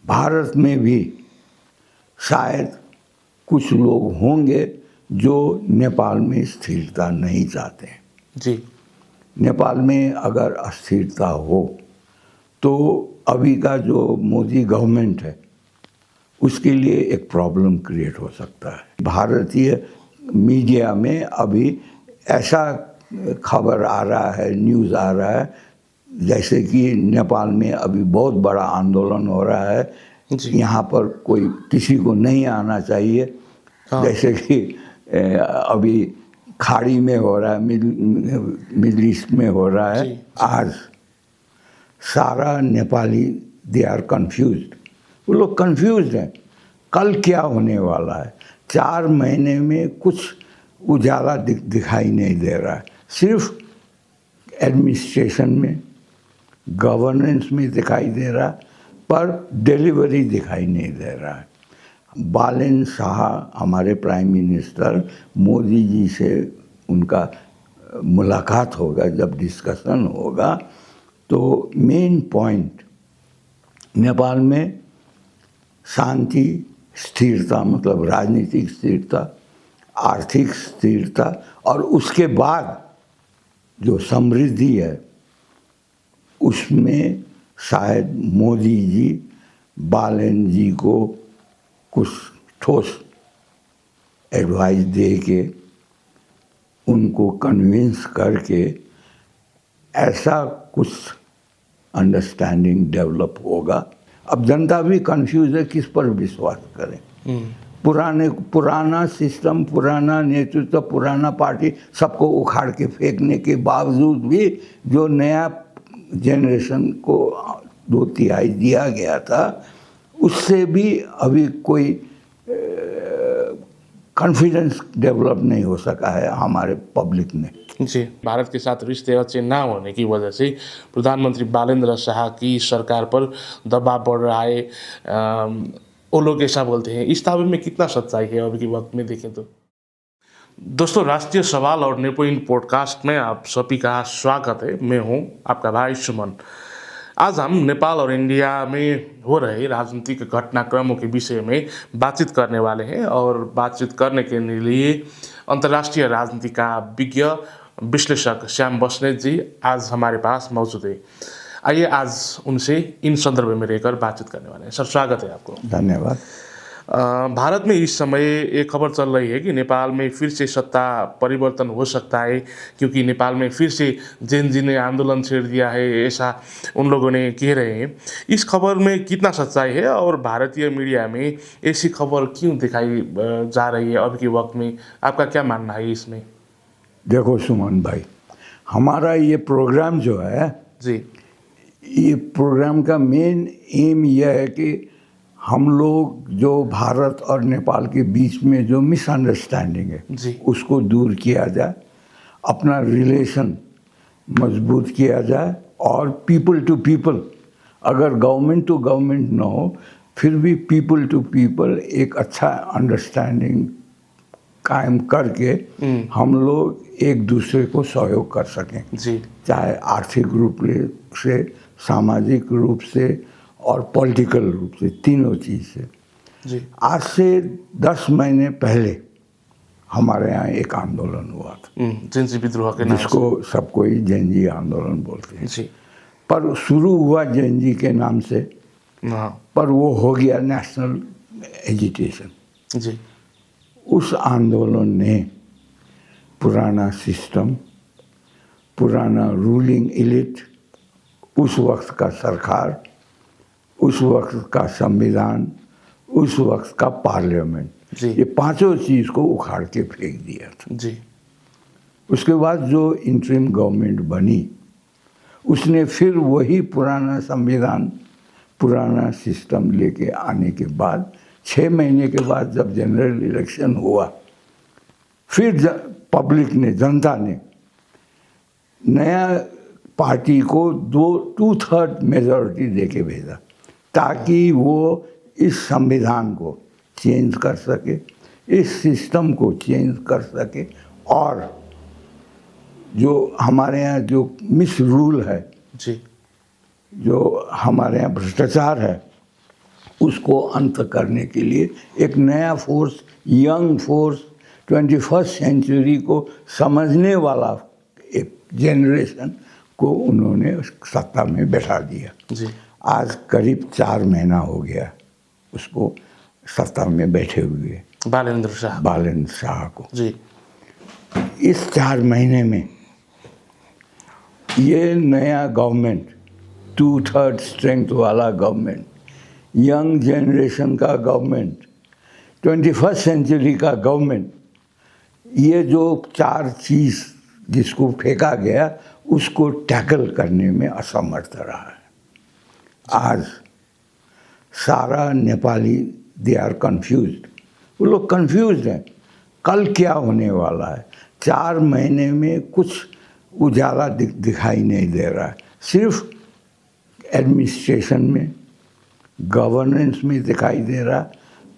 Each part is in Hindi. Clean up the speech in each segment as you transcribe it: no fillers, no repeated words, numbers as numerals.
भारत में भी शायद कुछ लोग होंगे जो नेपाल में स्थिरता नहीं चाहते हैं। जी। नेपाल में अगर अस्थिरता हो तो अभी का जो मोदी गवर्नमेंट है उसके लिए एक प्रॉब्लम क्रिएट हो सकता है। भारतीय मीडिया में अभी ऐसा खबर आ रहा है, न्यूज़ आ रहा है, जैसे कि नेपाल में अभी बहुत बड़ा आंदोलन हो रहा है, यहाँ पर कोई किसी को नहीं आना चाहिए। जैसे कि अभी खाड़ी में हो रहा है, मिडिल ईस्ट में हो रहा है। आज सारा नेपाली दे आर कन्फ्यूज्ड, वो लोग कन्फ्यूज्ड हैं कल क्या होने वाला है। 4 महीने में कुछ उजाला दिखाई नहीं दे रहा है, सिर्फ एडमिनिस्ट्रेशन में, गवर्नेंस में दिखाई दे रहा है, पर डिलीवरी दिखाई नहीं दे रहा है। बालेन शाह हमारे प्राइम मिनिस्टर, मोदी जी से उनका मुलाकात होगा, जब डिस्कशन होगा तो मेन पॉइंट नेपाल में शांति, स्थिरता, मतलब राजनीतिक स्थिरता, आर्थिक स्थिरता, और उसके बाद जो समृद्धि है उसमें शायद मोदी जी बालेन जी को कुछ ठोस एडवाइस दे के उनको कन्विंस करके ऐसा कुछ अंडरस्टैंडिंग डेवलप होगा। अब जनता भी कंफ्यूज है, किस पर विश्वास करें। पुराना सिस्टम, पुराना नेतृत्व, पुराना पार्टी सबको उखाड़ के फेंकने के बावजूद भी जो नया जनरेशन को 2/3 दिया गया था, उससे भी अभी कोई कॉन्फिडेंस डेवलप नहीं हो सका है हमारे पब्लिक में। जी। भारत के साथ रिश्ते अच्छे ना होने की वजह से प्रधानमंत्री बालेन्द्र शाह की सरकार पर दबाव बढ़ रहा है, वो लोग ऐसा बोलते हैं। इस दावे में कितना सच्चाई है अभी के वक्त में देखें तो? दोस्तों, राष्ट्रीय सवाल और न्यूपॉइंट पॉडकास्ट में आप सभी का स्वागत है। मैं हूं आपका भाई सुमन। आज हम नेपाल और इंडिया में हो रहे राजनीतिक घटनाक्रमों के विषय में बातचीत करने वाले हैं, और बातचीत करने के लिए अंतर्राष्ट्रीय राजनीति का विज्ञ विश्लेषक श्याम बस्नेत जी आज हमारे पास मौजूद है। आइए आज उनसे इन संदर्भ में रहकर बातचीत करने वाले हैं। सर, स्वागत है आपको। धन्यवाद। भारत में इस समय एक खबर चल रही है कि नेपाल में फिर से सत्ता परिवर्तन हो सकता है, क्योंकि नेपाल में फिर से जेन जी ने आंदोलन छेड़ दिया है, ऐसा उन लोगों ने कह रहे हैं। इस खबर में कितना सच्चाई है और भारतीय मीडिया में ऐसी खबर क्यों दिखाई जा रही है अभी के वक्त में? आपका क्या मानना है इसमें? देखो सुमन भाई, हमारा ये प्रोग्राम जो है जी, ये प्रोग्राम का मेन एम यह है कि हम लोग जो भारत और नेपाल के बीच में जो मिसअंडरस्टैंडिंग है जी, उसको दूर किया जाए, अपना रिलेशन मजबूत किया जाए, और पीपल टू पीपल, अगर गवर्नमेंट टू गवर्नमेंट ना हो फिर भी पीपल टू पीपल एक अच्छा अंडरस्टैंडिंग कायम करके हम लोग एक दूसरे को सहयोग कर सकें। जी, चाहे आर्थिक रूप से, सामाजिक रूप से और पॉलिटिकल रूप से, तीनों चीज़ से। जी। आज से 10 महीने पहले हमारे यहाँ एक आंदोलन हुआ था, जेनजी विद्रोह के नाम से, जिसको सब कोई जेनजी आंदोलन बोलते हैं। जी, पर शुरू हुआ जेनजी के नाम से, हाँ, पर वो हो गया नेशनल एजिटेशन। जी, उस आंदोलन ने पुराना सिस्टम, पुराना रूलिंग एलिट, उस वक्त का सरकार, उस वक्त का संविधान, उस वक्त का पार्लियामेंट, ये पांचों चीज़ को उखाड़ के फेंक दिया था। जी, उसके बाद जो इंटरिम गवर्नमेंट बनी उसने फिर वही पुराना संविधान, पुराना सिस्टम लेके आने के बाद 6 महीने के बाद जब जनरल इलेक्शन हुआ, फिर पब्लिक ने, जनता ने नया पार्टी को 2/3 मेजॉरिटी दे के भेजा, ताकि वो इस संविधान को चेंज कर सके, इस सिस्टम को चेंज कर सके, और जो हमारे यहाँ जो मिस रूल है, जी, जो हमारे यहाँ भ्रष्टाचार है, उसको अंत करने के लिए एक नया force, young force, 21st century को समझने वाला एक जनरेशन को उन्होंने सत्ता में बैठा दिया। जी आज करीब 4 महीना हो गया उसको सत्ता में बैठे हुए बालेंद्र शाह। बालेंद्र शाह को। जी इस 4 महीने में ये नया गवर्नमेंट, 2/3 स्ट्रेंथ वाला गवर्नमेंट, यंग जनरेशन का गवर्नमेंट, 21st सेंचुरी का गवर्नमेंट, ये जो 4 चीज़ जिसको फेंका गया उसको टैकल करने में असमर्थ रहा है। आज सारा नेपाली दे आर कन्फ्यूज्ड, वो लोग कन्फ्यूज्ड हैं कल क्या होने वाला है। 4 महीने में कुछ उजाला दिखाई नहीं दे रहा है, सिर्फ एडमिनिस्ट्रेशन में, गवर्नेंस में दिखाई दे रहा,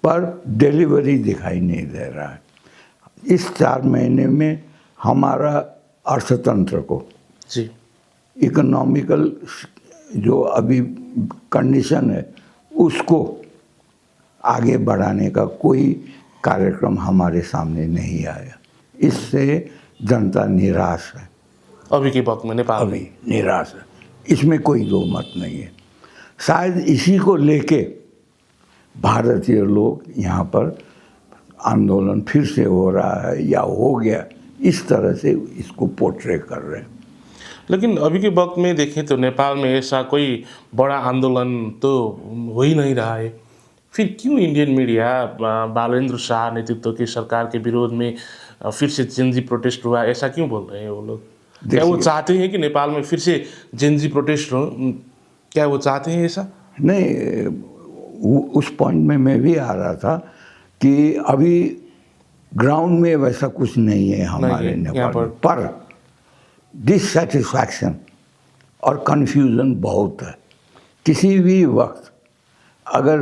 पर डिलीवरी दिखाई नहीं दे रहा है। इस 4 महीने में हमारा अर्थतंत्र को, जी इकोनॉमिकल जो अभी कंडीशन है उसको आगे बढ़ाने का कोई कार्यक्रम हमारे सामने नहीं आया। इससे जनता निराश है, अभी के वक्त में नेपाल में। अभी निराश है, इसमें कोई दो मत नहीं है। शायद इसी को लेके भारतीय लोग यहाँ पर आंदोलन फिर से हो रहा है या हो गया, इस तरह से इसको पोर्ट्रे कर रहे हैं। लेकिन अभी के वक्त में देखें तो नेपाल में ऐसा कोई बड़ा आंदोलन तो हो ही नहीं रहा है, फिर क्यों इंडियन मीडिया बालेंद्र शाह नेतृत्व की सरकार के विरोध में फिर से जेनजी प्रोटेस्ट हुआ, ऐसा क्यों बोल रहे हैं वो लोग? क्या वो चाहते हैं कि नेपाल में फिर से जेनजी प्रोटेस्ट हो? क्या वो चाहते हैं ऐसा? नहीं, उस पॉइंट में मैं भी आ रहा था कि अभी ग्राउंड में वैसा कुछ नहीं है हमारे नेपाल में, पर डिससेटिस्फैक्शन और कन्फ्यूज़न बहुत है। किसी भी वक्त अगर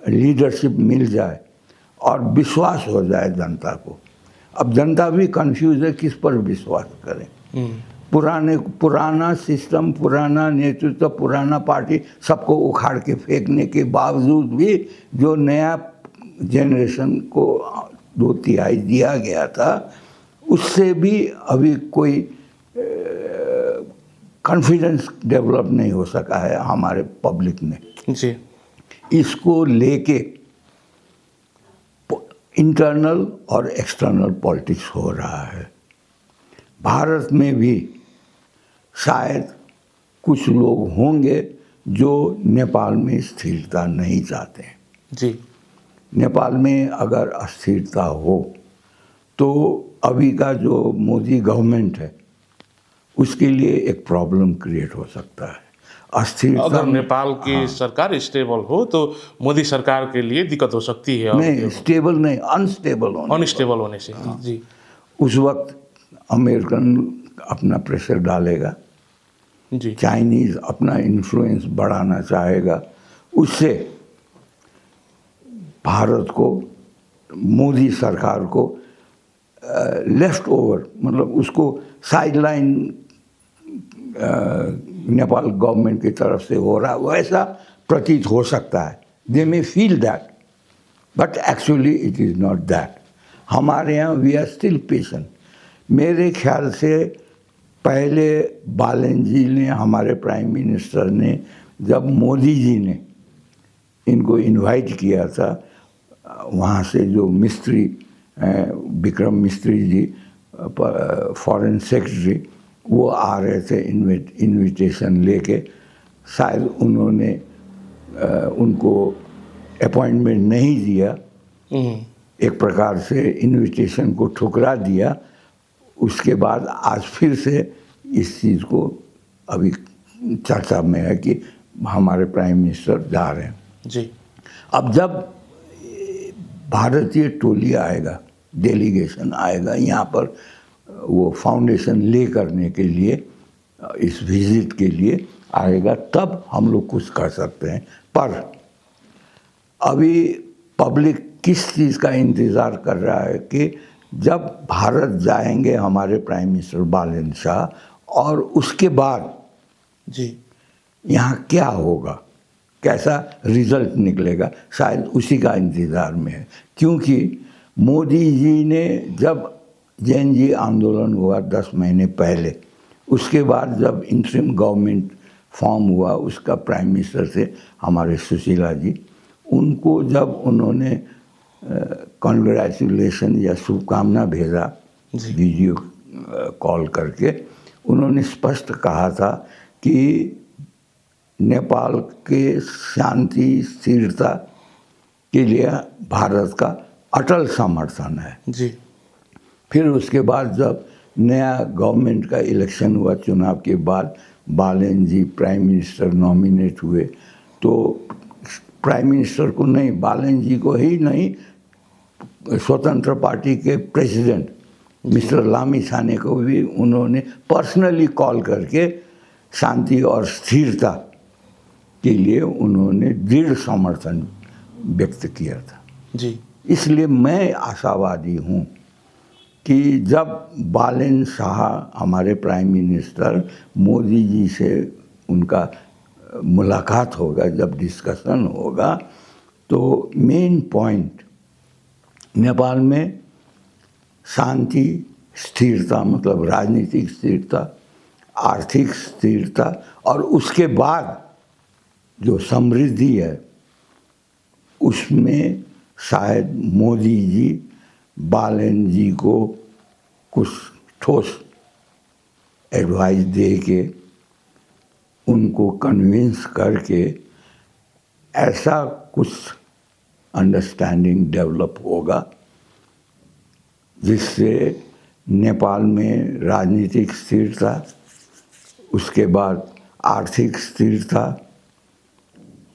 लीडरशिप मिल जाए और विश्वास हो जाए जनता को, अब जनता भी कंफ्यूज है किस पर विश्वास करें। पुराना सिस्टम, पुराना नेतृत्व, पुराना पार्टी सबको उखाड़ के फेंकने के बावजूद भी जो नया जनरेशन को 2/3 दिया गया था, उससे भी अभी कोई कॉन्फिडेंस डेवलप नहीं हो सका है हमारे पब्लिक में। जी इसको लेके इंटरनल और एक्सटर्नल पॉलिटिक्स हो रहा है। भारत में भी शायद कुछ लोग होंगे जो नेपाल में स्थिरता नहीं चाहते हैं। जी नेपाल में अगर अस्थिरता हो तो अभी का जो मोदी गवर्नमेंट है उसके लिए एक प्रॉब्लम क्रिएट हो सकता है। अस्थिरता, अगर नेपाल की सरकार स्टेबल हो तो मोदी सरकार के लिए दिक्कत हो सकती है। नहीं, स्टेबल नहीं, अनस्टेबल होने से। जी उस वक्त अमेरिकन अपना प्रेशर डालेगा, जी चाइनीज़ अपना इन्फ्लुएंस बढ़ाना चाहेगा, उससे भारत को, मोदी सरकार को लेफ्ट ओवर, मतलब उसको साइडलाइन नेपाल गवर्नमेंट की तरफ से हो रहा, वैसा प्रतीत हो सकता है। They may feel that, but actually it is not that. हमारे यहाँ वी आर स्टिल पेशेंट। मेरे ख्याल से पहले बालन जी ने, हमारे प्राइम मिनिस्टर ने, जब मोदी जी ने इनको इनवाइट किया था, वहाँ से जो मिस्त्री विक्रम मिस्त्री जी, फॉरेन सेक्रेटरी, वो आ रहे थे इनविटेशन लेके, शायद उन्होंने उनको अपॉइंटमेंट नहीं दिया, एक प्रकार से इनविटेशन को ठुकरा दिया। उसके बाद आज फिर से इस चीज़ को अभी चर्चा में है कि हमारे प्राइम मिनिस्टर जा रहे हैं। जी अब जब भारतीय टोली आएगा, डेलीगेशन आएगा यहाँ पर, वो फाउंडेशन ले करने के लिए, इस विजिट के लिए आएगा, तब हम लोग कुछ कर सकते हैं। पर अभी पब्लिक किस चीज़ का इंतज़ार कर रहा है कि जब भारत जाएंगे हमारे प्राइम मिनिस्टर बालन शाह, और उसके बाद जी यहाँ क्या होगा, कैसा रिजल्ट निकलेगा, शायद उसी का इंतज़ार में है। क्योंकि मोदी जी ने जब जेएनजी आंदोलन हुआ 10 महीने पहले, उसके बाद जब इंटरिम गवर्नमेंट फॉर्म हुआ, उसका प्राइम मिनिस्टर थे हमारे सुशीला जी, उनको जब उन्होंने कॉन्ग्रेचुलेशन या शुभकामना भेजा वीडियो कॉल करके, उन्होंने स्पष्ट कहा था कि नेपाल के शांति स्थिरता के लिए भारत का अटल समर्थन है। जी। फिर उसके बाद जब नया गवर्नमेंट का इलेक्शन हुआ, चुनाव के बाद बालेन जी प्राइम मिनिस्टर नॉमिनेट हुए, तो प्राइम मिनिस्टर को नहीं, बालेन जी को ही नहीं, स्वतंत्र पार्टी के प्रेसिडेंट मिस्टर लामिछाने को भी उन्होंने पर्सनली कॉल करके शांति और स्थिरता के लिए उन्होंने दृढ़ समर्थन व्यक्त किया था। जी। इसलिए मैं आशावादी हूँ कि जब बालेन शाह हमारे प्राइम मिनिस्टर मोदी जी से उनका मुलाकात होगा, जब डिस्कशन होगा, तो मेन पॉइंट नेपाल में शांति स्थिरता, मतलब राजनीतिक स्थिरता, आर्थिक स्थिरता, और उसके बाद जो समृद्धि है, उसमें शायद मोदी जी बालेन जी को कुछ ठोस एडवाइस दे के, उनको कन्विंस करके ऐसा कुछ अंडरस्टैंडिंग डेवलप होगा जिससे नेपाल में राजनीतिक स्थिरता, उसके बाद आर्थिक स्थिरता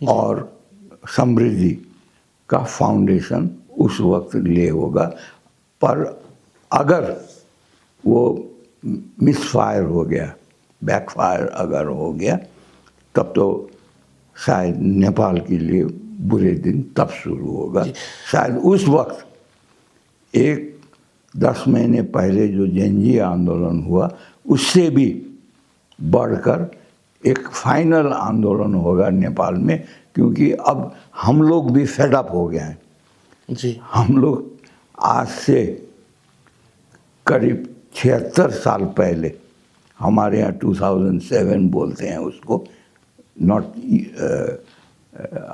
और समृद्धि का फाउंडेशन उस वक्त ले होगा। पर अगर वो मिसफायर हो गया, बैकफायर अगर हो गया, तब तो शायद नेपाल के लिए बुरे दिन तब शुरू होगा। शायद उस वक्त 10 महीने पहले जो जेएनजी आंदोलन हुआ, उससे भी बढ़कर एक फाइनल आंदोलन होगा नेपाल में, क्योंकि अब हम लोग भी फेडअप हो गए हैं। जी। हम लोग आज से करीब 76 साल पहले, हमारे यहाँ 2007 बोलते हैं उसको, नॉट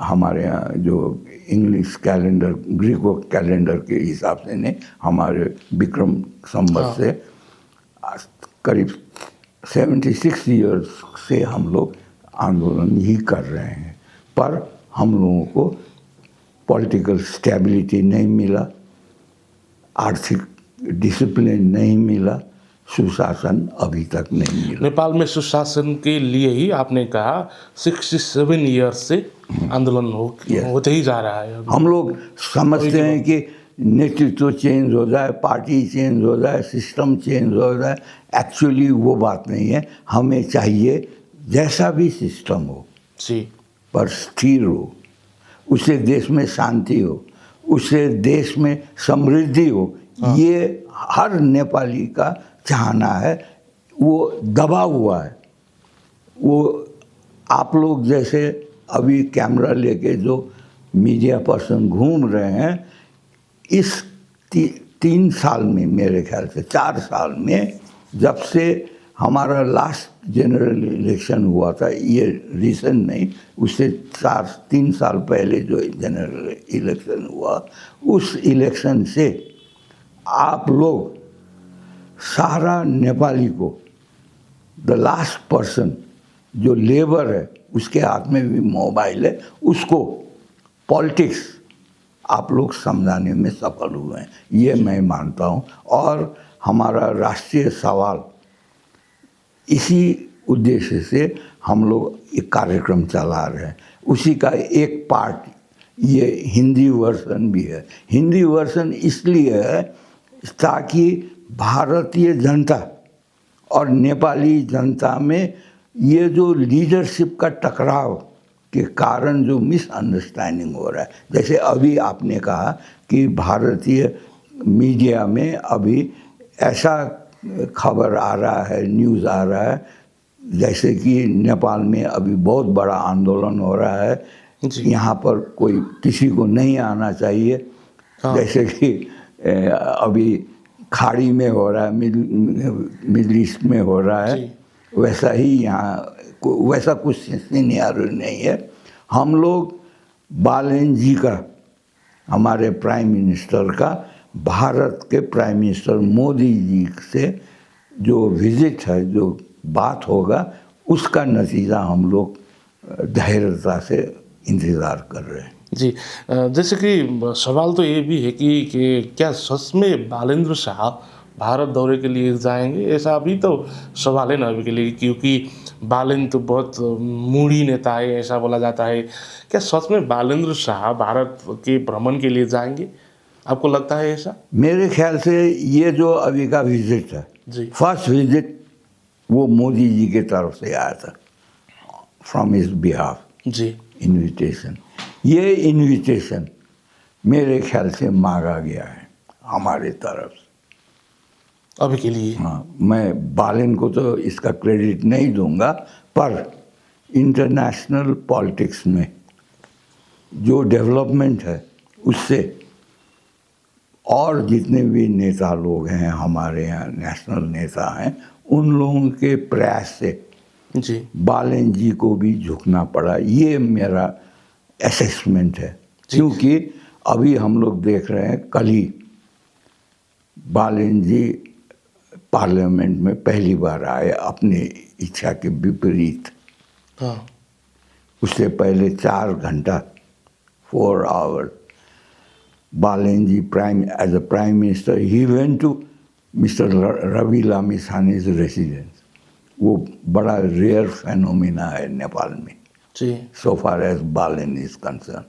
हमारे यहाँ जो इंग्लिश कैलेंडर, ग्रीको कैलेंडर के हिसाब से नहीं, हमारे विक्रम संवत से करीब 76 ईयर्स से हम लोग आंदोलन ही कर रहे हैं। पर हम लोगों को पॉलिटिकल स्टेबिलिटी नहीं मिला, आर्थिक डिसिप्लिन नहीं मिला, सुशासन अभी तक नहीं मिला। नेपाल में सुशासन के लिए ही आपने कहा 67 ईयर्स से आंदोलन होते ही जा रहा है। हम लोग समझते हैं कि नेतृत्व चेंज हो जाए, पार्टी चेंज हो जाए, सिस्टम चेंज हो जाए, एक्चुअली वो बात नहीं है। हमें चाहिए जैसा भी सिस्टम हो, जी, पर स्थिर हो, उससे देश में शांति हो, उससे देश में समृद्धि हो। ये हर नेपाली का चाहना है। वो दबा हुआ है। वो आप लोग जैसे अभी कैमरा लेके जो मीडिया पर्सन घूम रहे हैं, इस 3 साल में, मेरे ख्याल से 4 साल में, जब से हमारा लास्ट जनरल इलेक्शन हुआ था, ये रिसेंट नहीं, उससे 3 साल पहले जो जनरल इलेक्शन हुआ, उस इलेक्शन से आप लोग सारा नेपाली को, द लास्ट पर्सन जो लेबर है, उसके हाथ में भी मोबाइल है, उसको पॉलिटिक्स आप लोग समझाने में सफल हुए हैं, ये मैं मानता हूँ। और हमारा राष्ट्रीय सवाल, इसी उद्देश्य से हम लोग एक कार्यक्रम चला रहे हैं। उसी का एक पार्ट ये हिंदी वर्जन भी है। हिंदी वर्जन इसलिए है ताकि भारतीय जनता और नेपाली जनता में ये जो लीडरशिप का टकराव के कारण जो मिसअंडरस्टैंडिंग हो रहा है, जैसे अभी आपने कहा कि भारतीय मीडिया में अभी ऐसा खबर आ रहा है, न्यूज़ आ रहा है जैसे कि नेपाल में अभी बहुत बड़ा आंदोलन हो रहा है, जी। यहाँ पर कोई किसी को नहीं आना चाहिए। हाँ। जैसे कि अभी खाड़ी में हो रहा है, मिडिल ईस्ट में हो रहा है, जी। वैसा ही यहाँ वैसा कुछ सिनेरियो नहीं है। हम लोग बालेन जी का, हमारे प्राइम मिनिस्टर का, भारत के प्राइम मिनिस्टर मोदी जी से जो विजिट है, जो बात होगा, उसका नतीजा हम लोग धैर्यता से इंतज़ार कर रहे हैं। जी। जैसे कि सवाल तो ये भी है कि क्या सच में बालेंद्र शाह भारत दौरे के लिए जाएंगे? ऐसा अभी तो सवाल है ना अभी के लिए, क्योंकि बालेन तो बहुत मूडी नेता है, ऐसा बोला जाता है। क्या सच में बालेंद्र शाह भारत के भ्रमण के लिए जाएंगे? आपको लगता है ऐसा? मेरे ख्याल से ये जो अभी का विजिट है, जी। फर्स्ट विजिट वो मोदी जी के तरफ से आया था, फ्रॉम हिज बिहाफ जी। इनविटेशन। ये इनविटेशन मेरे ख्याल से मांगा गया है हमारे तरफ से। अभी के लिए? हाँ, मैं बालेन को तो इसका क्रेडिट नहीं दूंगा, पर इंटरनेशनल पॉलिटिक्स में जो डेवलपमेंट है उससे और जितने भी नेता लोग हैं हमारे यहाँ, नेशनल नेता हैं, उन लोगों के प्रयास से जी। बालेन जी को भी झुकना पड़ा, ये मेरा असेसमेंट है। क्योंकि अभी हम लोग देख रहे हैं, कल ही बालेन जी पार्लियामेंट में पहली बार आए अपनी इच्छा के विपरीत। हाँ। उससे पहले 4 घंटा 4 hour Balen ji as a prime minister he went to mister Ravi Lamichhane's residence. वो बड़ा रेयर फेनोमेना है नेपाल में, जी। So far as Balen is concern.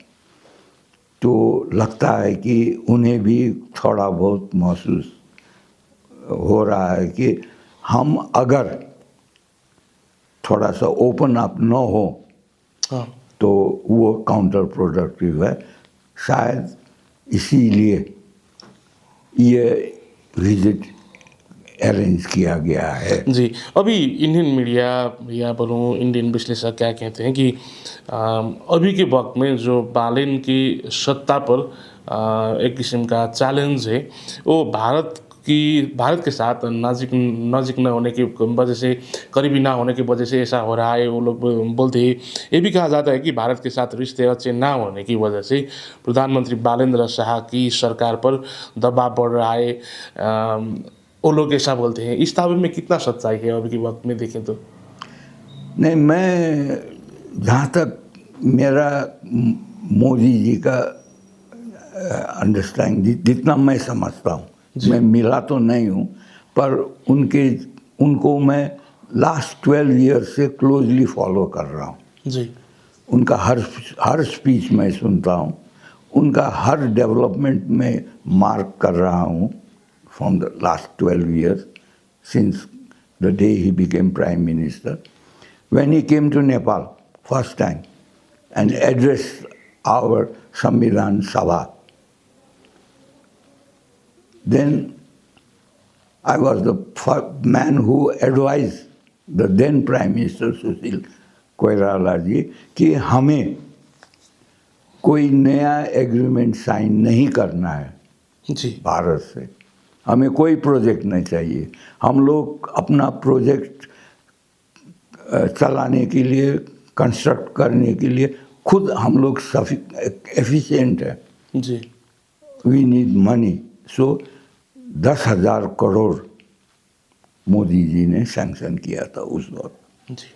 तो लगता है कि उन्हें भी थोड़ा बहुत महसूस हो रहा है कि हम अगर थोड़ा सा ओपन अप न हो हाँ। तो वो काउंटर प्रोडक्टिव है। शायद इसीलिए ये विजिट अरेंज किया गया है। जी। अभी इंडियन मीडिया या बोलूँ इंडियन विश्लेषक क्या कहते हैं कि अभी के वक्त में जो बालेन की सत्ता पर एक किस्म का चैलेंज है, वो भारत के साथ नज़दीक न होने की वजह से, करीबी ना होने की वजह से ऐसा हो रहा है। वो लोग बोलते हैं, ये भी कहा जाता है कि भारत के साथ रिश्ते अच्छे ना होने की वजह से प्रधानमंत्री बालेंद्र शाह की सरकार पर दबाव बढ़ रहा है। वो लोग ऐसा बोलते हैं। इस दावे में कितना सच्चाई है अभी के वक्त में देखें तो? नहीं, मैं जहाँ तक मेरा मोदी जी का अंडरस्टैंडिंग, जितना मैं समझता हूँ, मैं मिला तो नहीं हूँ, पर उनको मैं लास्ट 12 ईयर्स से क्लोजली फॉलो कर रहा हूँ। जी। उनका हर स्पीच मैं सुनता हूँ, उनका हर डेवलपमेंट में मार्क कर रहा हूँ from the last 12 years, since the day he became Prime Minister. When he came to Nepal first time and addressed our Samvidhan Sabha, then I was the man who advised the then Prime Minister Sushil Koirala ji कि हमें कोई नया एग्रीमेंट साइन नहीं करना है जी। भारत से, हमें कोई प्रोजेक्ट नहीं चाहिए। हम लोग अपना प्रोजेक्ट चलाने के लिए, कंस्ट्रक्ट करने के लिए खुद हम लोग एफिशिएंट है। जी। We need money. So 10,000 crore Modi ji ने सैंक्शन किया था उस वक्त। जी।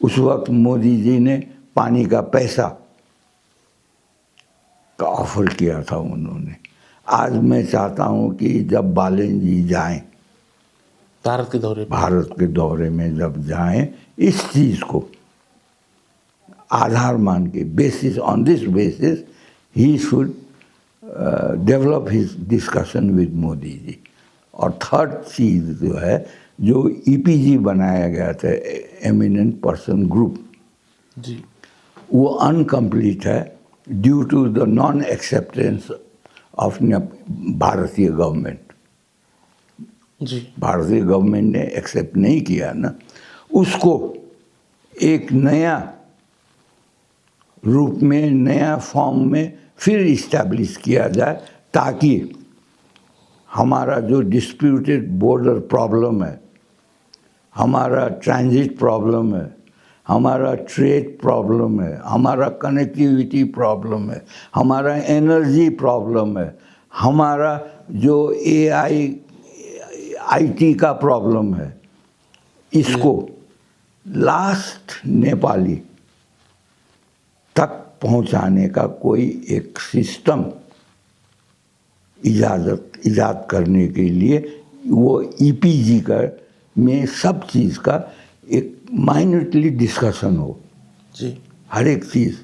उस वक्त मोदी जी ने पानी का पैसा का ऑफर किया था उन्होंने। आज मैं चाहता हूं कि जब बालेन जी जाएं, भारत के दौरे में जब जाएं, इस चीज को आधार मान के, on this basis he should develop his discussion with Modi ji. और थर्ड चीज जो है, जो ईपीजी बनाया गया था, एमिनेंट पर्सन ग्रुप, जी, वो अनकम्प्लीट है due to the non acceptance of Bharatiya government. जी। भारतीय गवर्नमेंट ने एक्सेप्ट नहीं किया ना। उसको एक नया रूप में, नया फॉर्म में फिर इस्टेब्लिश किया जाए, ताकि हमारा जो डिस्प्यूटेड बॉर्डर प्रॉब्लम है, हमारा ट्रांजिट प्रॉब्लम है, हमारा ट्रेड प्रॉब्लम है, हमारा कनेक्टिविटी प्रॉब्लम है, हमारा एनर्जी प्रॉब्लम है, हमारा जो आईटी का प्रॉब्लम है, इसको लास्ट नेपाली तक पहुंचाने का कोई एक सिस्टम इजाद करने के लिए वो ईपीजी का में सब चीज़ का एक माइन्यूटली डिस्कशन हो जी। हर एक चीज़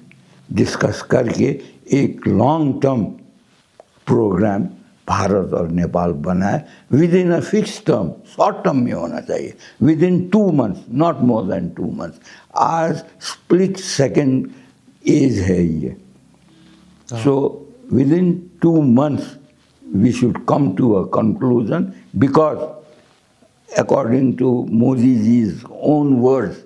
डिस्कस करके एक लॉन्ग टर्म प्रोग्राम भारत और नेपाल बनाए with in a fix term, short term में होना चाहिए, with in 2 months, not more than 2 months। आज स्प्लिट सेकेंड एज है ये, so with in 2 months we should come to a conclusion, because according to Modi ji's own words,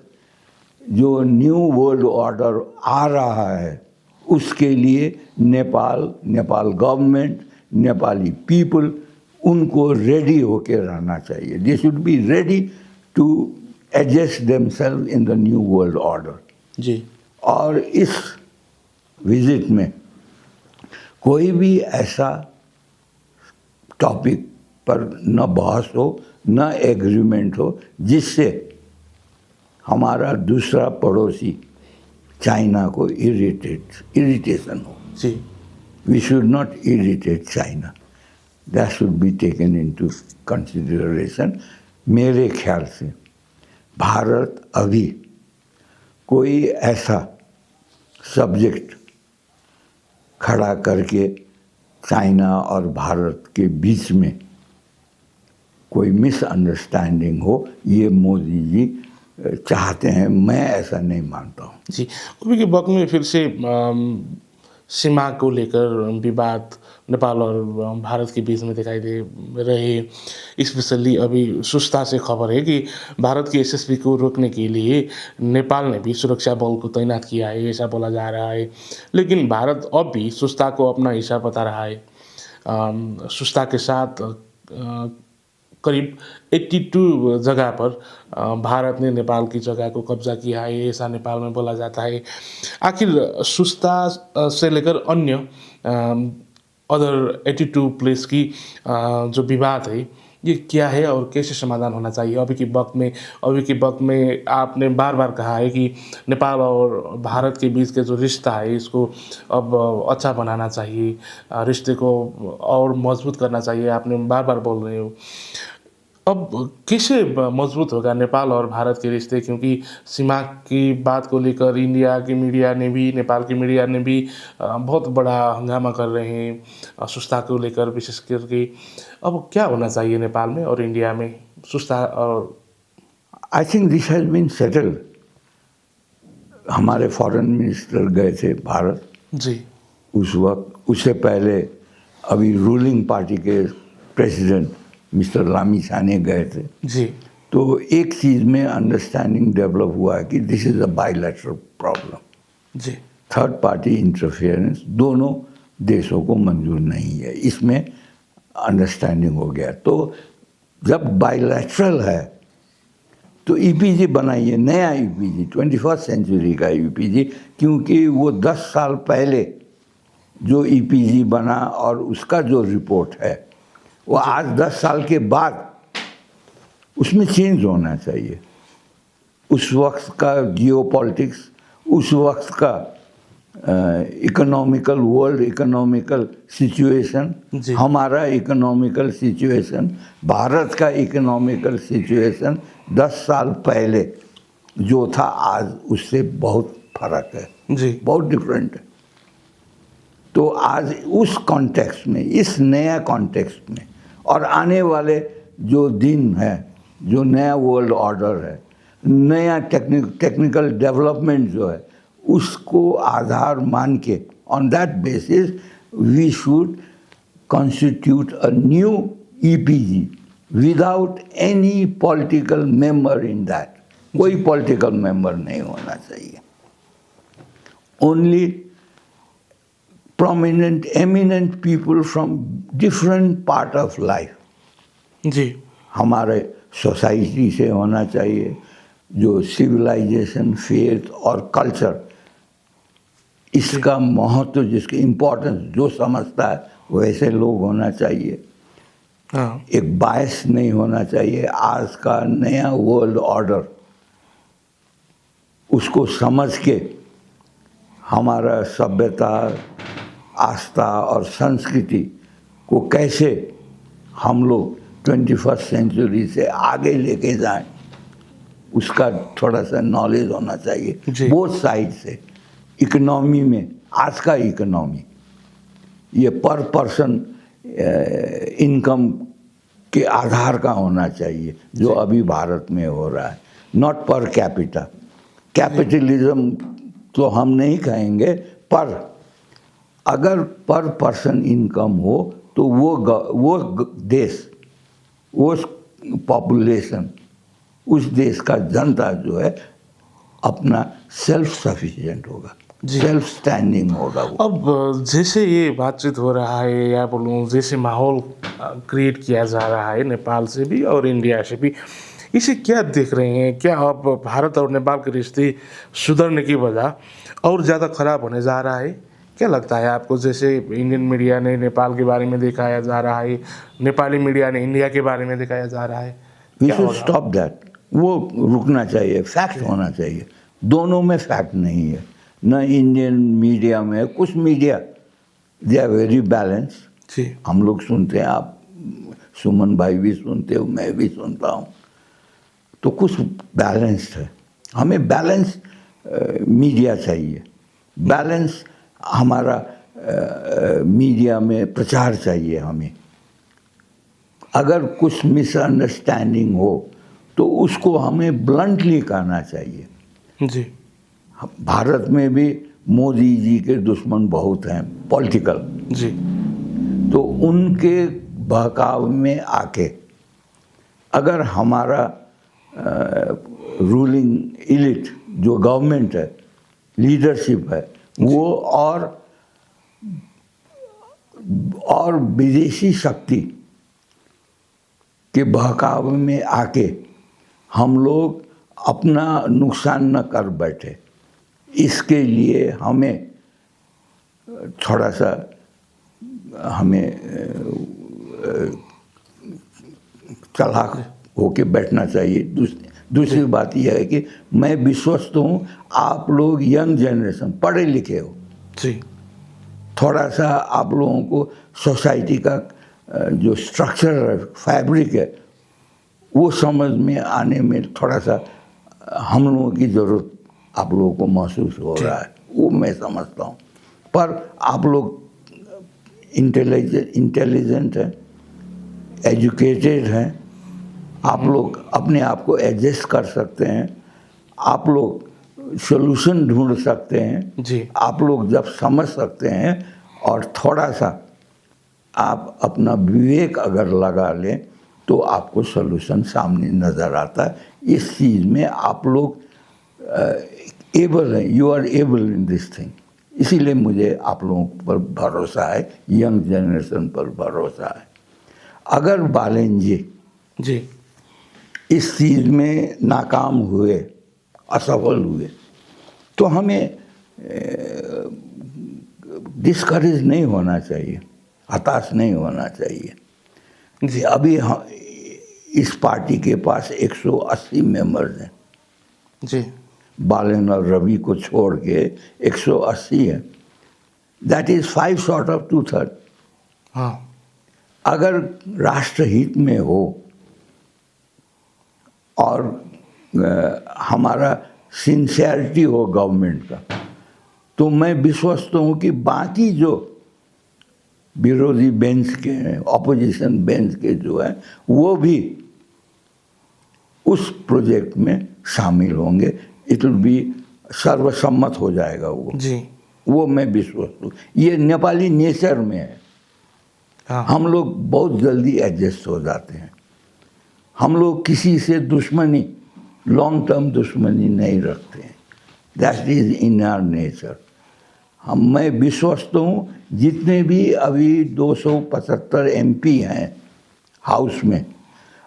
जो न्यू वर्ल्ड ऑर्डर आ रहा है उसके लिए नेपाल गवर्नमेंट, नेपाली पीपल उनको रेडी होके रहना चाहिए। They should be ready to adjust themselves in the new world order जी। और इस विजिट में कोई भी ऐसा टॉपिक पर न बहस हो, न एग्रीमेंट हो जिससे हमारा दूसरा पड़ोसी चाइना को इरिटेशन हो। जी। We should not irritate China, that should be taken into consideration. मेरे ख्याल से भारत अभी कोई ऐसा सब्जेक्ट खड़ा करके चाइना और भारत के बीच में कोई मिसअंडरस्टैंडिंग हो, ये मोदी जी चाहते हैं, मैं ऐसा नहीं मानता हूँ। जी, अभी के वक्त में फिर से सीमा को लेकर विवाद नेपाल और भारत के बीच में दिखाई दे रहे। स्पेशली अभी सुस्ता से खबर है कि भारत के एसएसबी को रोकने के लिए नेपाल ने भी सुरक्षा बल को तैनात किया है, ऐसा बोला जा रहा है। लेकिन भारत अब भी सुस्ता को अपना हिस्सा बता रहा है। सुस्ता के साथ करीब 82 जगह पर भारत ने नेपाल की जगह को कब्जा किया है, ऐसा नेपाल में बोला जाता है। आखिर सुस्ता से लेकर अन्य अदर 82 प्लेस की जो विवाद है ये क्या है और कैसे समाधान होना चाहिए? अभी के वक्त में आपने बार बार कहा है कि नेपाल और भारत के बीच के जो रिश्ता है इसको अब अच्छा बनाना चाहिए, रिश्ते को और मजबूत करना चाहिए, आपने बार बार बोल रहे हो। अब कैसे मजबूत होगा नेपाल और भारत के रिश्ते? क्योंकि सीमा की बात को लेकर इंडिया की मीडिया ने भी, नेपाल की मीडिया ने भी बहुत बड़ा हंगामा कर रहे हैं सुस्ता को लेकर विशेष करके। अब क्या होना चाहिए नेपाल में और इंडिया में सुस्ता? और I think this has been settled. हमारे फॉरेन मिनिस्टर गए थे भारत जी, उस वक्त, उससे पहले अभी रूलिंग पार्टी के प्रेसिडेंट मिस्टर लामिछाने गए थे जी, तो एक चीज़ में अंडरस्टैंडिंग डेवलप हुआ है कि this is a bilateral problem. जी, थर्ड पार्टी इंटरफेरेंस दोनों देशों को मंजूर नहीं है, इसमें अंडरस्टैंडिंग हो गया। तो जब बायलैटरल है तो ईपीजी बनाइए, नया ईपीजी, 21st सेंचुरी का ईपीजी, क्योंकि वो 10 साल पहले जो ईपीजी बना और उसका जो रिपोर्ट है वो आज 10 साल के बाद उसमें चेंज होना चाहिए। उस वक्त का जियोपॉलिटिक्स, उस वक्त का इकोनॉमिकल, वर्ल्ड इकोनॉमिकल सिचुएशन, हमारा इकोनॉमिकल सिचुएशन, भारत का इकोनॉमिकल सिचुएशन 10 साल पहले जो था आज उससे बहुत फर्क है जी, बहुत डिफरेंट है। तो आज उस कॉन्टेक्स्ट में, इस नया कॉन्टेक्स्ट में और आने वाले जो दिन है, जो नया वर्ल्ड ऑर्डर है, नया टेक्निकल डेवलपमेंट जो है, उसको आधार मान के on that basis we should constitute a new EPG without any political member in that. कोई पॉलिटिकल मेंबर नहीं होना चाहिए। Only prominent, eminent people from different part of life. जी हमारे सोसाइटी से होना चाहिए, जो सिविलाइजेशन, फेथ और कल्चर, इसका महत्व, जिसकी इम्पोर्टेंस जो समझता है वैसे लोग होना चाहिए। हाँ एक बायस नहीं होना चाहिए। आज का नया वर्ल्ड ऑर्डर, उसको समझ के हमारा सभ्यता, आस्था और संस्कृति को कैसे हम लोग 21st सेंचुरी से आगे लेके जाएं, उसका थोड़ा सा नॉलेज होना चाहिए बोथ साइड से। इकोनॉमी में, आज का इकोनॉमी ये पर पर्सन इनकम के आधार का होना चाहिए, जो अभी भारत में हो रहा है, नॉट पर कैपिटा। कैपिटलिज्म तो हम नहीं कहेंगे, पर अगर पर पर्सन इनकम हो तो वो देश, वो पॉपुलेशन, उस देश का जनता जो है अपना सेल्फ सफिशिएंट होगा, सेल्फ स्टैंडिंग होगा वो। अब जैसे ये बातचीत हो रहा है, या बोलूँ जैसे माहौल क्रिएट किया जा रहा है नेपाल से भी और इंडिया से भी, इसे क्या देख रहे हैं? क्या अब भारत और नेपाल के रिश्ते सुधरने की वजह और ज़्यादा खराब होने जा रहा है? क्या लगता है आपको? जैसे इंडियन मीडिया ने नेपाल के बारे में दिखाया जा रहा है, नेपाली मीडिया ने इंडिया के बारे में दिखाया जा रहा है, वी शुड स्टॉप दैट। वो रुकना चाहिए, फैक्ट होना चाहिए। दोनों में फैक्ट नहीं है, न इंडियन मीडिया में। कुछ media they are very balance, हम लोग सुनते हैं, आप सुमन भाई भी सुनते हो, मैं भी सुनता हूँ, तो कुछ बैलेंस्ड है। हमें बैलेंस मीडिया चाहिए, बैलेंस हमारा मीडिया में प्रचार चाहिए हमें। अगर कुछ मिसअंडरस्टैंडिंग हो तो उसको हमें ब्लंटली कहना चाहिए। जी भारत में भी मोदी जी के दुश्मन बहुत हैं पॉलिटिकल, जी, तो उनके बहकाव में आके अगर हमारा रूलिंग इलिट जो गवर्नमेंट है, लीडरशिप है, वो और विदेशी शक्ति के बहकाव में आके हम लोग अपना नुकसान न कर बैठे, इसके लिए हमें थोड़ा सा चालाक होके बैठना चाहिए। दूसरी बात यह है कि मैं विश्वस्त हूँ आप लोग यंग जनरेशन पढ़े लिखे हो जी, थोड़ा सा आप लोगों को सोसाइटी का जो स्ट्रक्चर है, फैब्रिक है, वो समझ में आने में थोड़ा सा हम लोगों की ज़रूरत आप लोगों को महसूस हो रहा है, वो मैं समझता हूँ। पर आप लोग इंटेलिजेंट हैं, एजुकेटेड हैं, आप लोग अपने आप को एडजस्ट कर सकते हैं, आप लोग सॉल्यूशन ढूंढ सकते हैं जी, आप लोग जब समझ सकते हैं और थोड़ा सा आप अपना विवेक अगर लगा लें तो आपको सॉल्यूशन सामने नज़र आता है। इस चीज़ में आप लोग एबल हैं, you are able in this thing. इसीलिए मुझे आप लोगों पर भरोसा है, यंग जनरेशन पर भरोसा है। अगर बालेन जी इस चीज़ में नाकाम हुए, असफल हुए, तो हमें डिस्करेज नहीं होना चाहिए, हताश नहीं होना चाहिए जी। अभी इस पार्टी के पास 180 मेंबर्स हैं जी, बालेन और रवि को छोड़ के 180 है, दैट इज़ 5 शॉर्ट ऑफ 2/3। हाँ, अगर राष्ट्रहित में हो और हमारा सिंसियरिटी हो गवर्नमेंट का, तो मैं विश्वस्त हूँ कि बाकी जो विरोधी बेंच के हैं, ऑपोजिशन बेंच के जो हैं, वो भी उस प्रोजेक्ट में शामिल होंगे। इट विल बी सर्वसम्मत हो जाएगा वो मैं विश्वस्त हूँ। ये नेपाली नेचर में है। हाँ, हम लोग बहुत जल्दी एडजस्ट हो जाते हैं। हम लोग किसी से दुश्मनी लॉन्ग टर्म दुश्मनी नहीं रखते हैं। That is in our nature. मैं विश्वस्त हूँ जितने भी अभी 275 MP हैं हाउस में,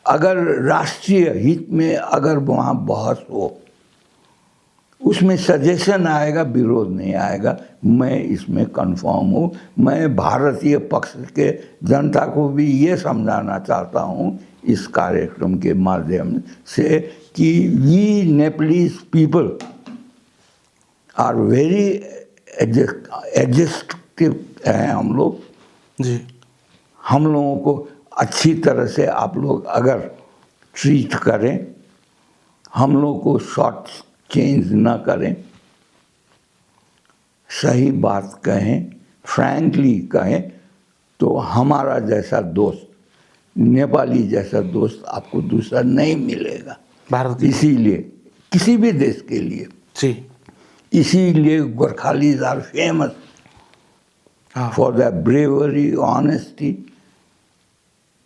अगर राष्ट्रीय हित में अगर वहाँ बहस हो, उसमें सजेशन आएगा, विरोध नहीं आएगा। मैं इसमें कंफर्म हूँ। मैं भारतीय पक्ष के जनता को भी ये समझाना चाहता हूँ इस कार्यक्रम के माध्यम से कि we Nepalese people are very adjustive हैं हम लोग जी। हम लोगों को अच्छी तरह से आप लोग अगर ट्रीट करें, हम लोग को शॉर्ट चेंज ना करें, सही बात कहें, फ्रैंकली कहें, तो हमारा जैसा दोस्त, नेपाली जैसा दोस्त आपको दूसरा नहीं मिलेगा। भारत इसीलिए किसी भी देश के लिए, जी। इसीलिए गोरखालीज आर फेमस हाँ for the bravery, honesty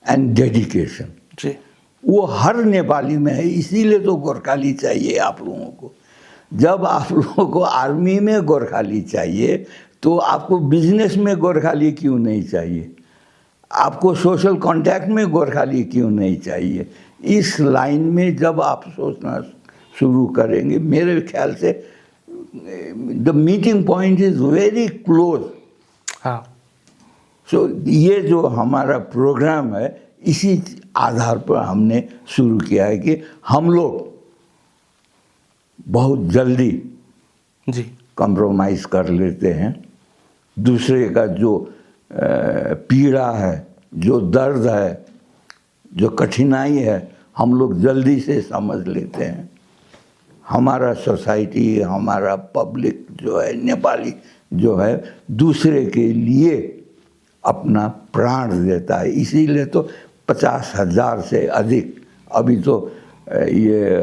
and dedication. जी। वो हर नेपाली में है, इसीलिए तो गोरखाली चाहिए आप लोगों को। जब आप लोगों को आर्मी में गोरखाली चाहिए तो आपको बिजनेस में गोरखाली क्यों नहीं चाहिए? आपको सोशल कांटेक्ट में गोरखाली क्यों नहीं चाहिए? इस लाइन में जब आप सोचना शुरू करेंगे, मेरे ख्याल से the meeting point is very close. हाँ सो ये जो हमारा प्रोग्राम है, इसी आधार पर हमने शुरू किया है कि हम लोग बहुत जल्दी जी। कॉम्प्रोमाइज़ कर लेते हैं। दूसरे का जो पीड़ा है, जो दर्द है, जो कठिनाई है, हम लोग जल्दी से समझ लेते हैं। हमारा सोसाइटी, हमारा पब्लिक जो है, नेपाली जो है, दूसरे के लिए अपना प्राण देता है। इसीलिए तो 50,000 से अधिक, अभी तो ये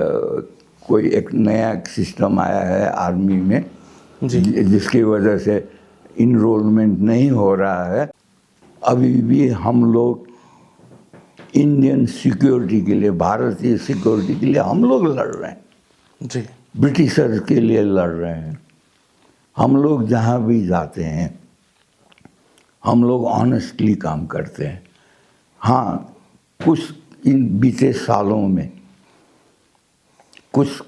कोई एक नया सिस्टम आया है आर्मी में जी। जिसकी वजह से इनरोलमेंट नहीं हो रहा है। अभी भी हम लोग इंडियन सिक्योरिटी के लिए, भारतीय सिक्योरिटी के लिए हम लोग लड़ रहे हैं। जी। ब्रिटिशर्स के लिए लड़ रहे हैं। हम लोग जहाँ भी जाते हैं, हम लोग ऑनेस्टली काम करते हैं। हाँ, कुछ इन बीते सालों में कुछ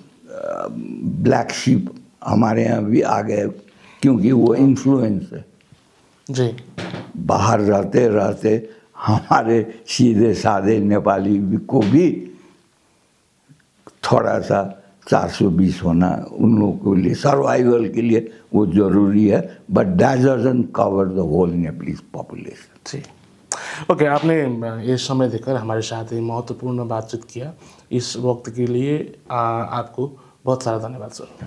ब्लैक शीप हमारे यहाँ भी आ गए, क्योंकि वो इन्फ्लुएंस है। जी। बाहर रहते रहते हमारे सीधे साधे नेपाली को भी थोड़ा सा 420 होना उन लोगों के लिए, सर्वाइवल के लिए वो ज़रूरी है। But that doesn't cover the whole Nepalese population. जी। ओके, आपने ये समय देकर हमारे साथ ये महत्वपूर्ण बातचीत किया। इस वक्त के लिए आपको बहुत सारा धन्यवाद सर।